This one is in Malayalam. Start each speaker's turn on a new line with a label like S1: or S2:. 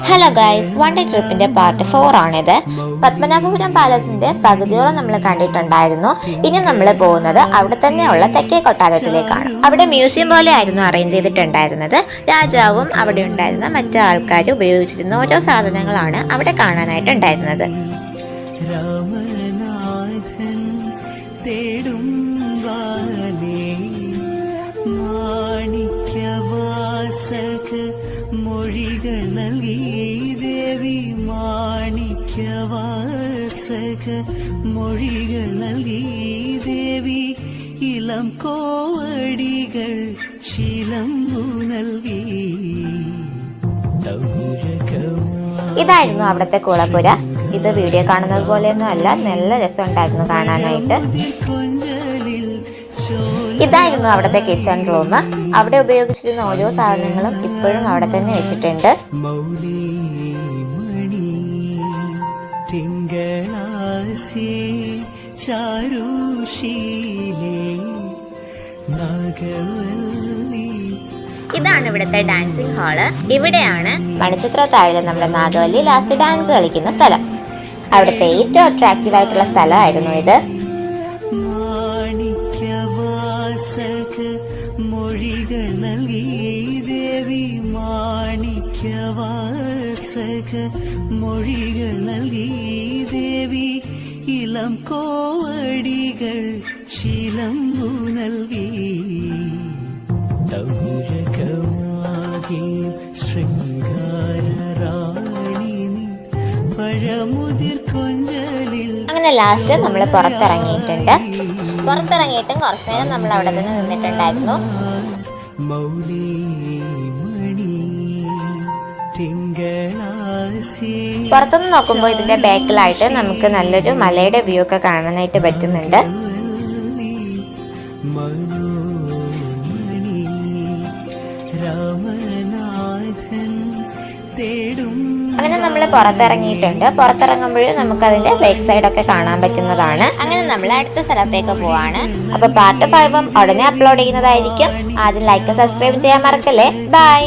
S1: ഹലോ ഗൈസ്, വൺ ഡേ ട്രിപ്പിന്റെ പാർട്ട് 4 ആണിത്. പത്മനാഭപുരം പാലസിന്റെ പകുതിയോളം നമ്മൾ കണ്ടിട്ടുണ്ടായിരുന്നു. ഇനി നമ്മൾ പോകുന്നത് അവിടെ തന്നെയുള്ള തെക്കേ കൊട്ടാരത്തിലേക്കാണ്. അവിടെ മ്യൂസിയം പോലെ ആയിരുന്നു അറേഞ്ച് ചെയ്തിട്ടുണ്ടായിരുന്നത്. രാജാവും അവിടെ ഉണ്ടായിരുന്ന മറ്റു ആൾക്കാരും ഉപയോഗിച്ചിരുന്ന ഓരോ സാധനങ്ങളാണ് അവിടെ കാണാനായിട്ടുണ്ടായിരുന്നത്.
S2: മൊഴികൾ നൽകി ദേവി മാണിക്യവാസക മൊഴികൾ നൽകി ദേവി ഇളം കോവടികൾ ശീലംബു നൽകി.
S1: ഇതായിരുന്നു അവിടുത്തെ കുളപ്പുര. ഇത് വീഡിയോ കാണുന്നത് പോലെയൊന്നും അല്ല, നല്ല രസമുണ്ടായിരുന്നു കാണാനായിട്ട്. ഇതായിരുന്നു അവിടുത്തെ കിച്ചൺ റൂം. അവിടെ ഉപയോഗിച്ചിരുന്ന ഓരോ സാധനങ്ങളും ഇപ്പോഴും അവിടെ തന്നെ വെച്ചിട്ടുണ്ട്. ഇതാണ് ഇവിടുത്തെ ഡാൻസിങ് ഹാള്. ഇവിടെയാണ് മണിച്ചിത്രത്താഴിലെ നമ്മുടെ നാഗവല്ലി ലാസ്റ്റ് ഡാൻസ് കളിക്കുന്ന സ്ഥലം. അവിടുത്തെ ഏറ്റവും അട്രാക്റ്റീവ് ആയിട്ടുള്ള സ്ഥലമായിരുന്നു ഇത്.
S2: മൊഴികൾ നൽകി ദേവി മാണിക്യവാസക മൊഴികൾ നൽകി ദേവി ഇളം കോവടികൾ ശീലംബു നൽകി. ശൃംഗാരറാണി പഴമുതിർ കൊഞ്ചലിൽ. അങ്ങനെ
S1: ലാസ്റ്റ് നമ്മൾ പുറത്തിറങ്ങിയിട്ടും കുറച്ചു നേരം നമ്മൾ അവിടെ തന്നെ നിന്നിട്ടുണ്ടായിരുന്നു. പുറത്തുനിന്ന് നോക്കുമ്പോൾ ഇതിന്റെ ബാക്കിലായിട്ട് നമുക്ക് നല്ലൊരു മലയുടെ വ്യൂ ഒക്കെ കാണാനായിട്ട് പറ്റുന്നുണ്ട്. അങ്ങനെ നമ്മൾ പുറത്തിറങ്ങുമ്പോഴും നമുക്ക് അതിന്റെ ബാക്ക് സൈഡ് ഒക്കെ കാണാൻ പറ്റുന്നതാണ്. അങ്ങനെ നമ്മൾ അടുത്ത സ്ഥലത്തേക്ക് പോവാണ്. അപ്പൊ പാർട്ട് 5 ഉടനെ അപ്ലോഡ് ചെയ്യുന്നതായിരിക്കും. ആദ്യം ലൈക്ക് സബ്സ്ക്രൈബ് ചെയ്യാൻ മറക്കല്ലേ. ബൈ.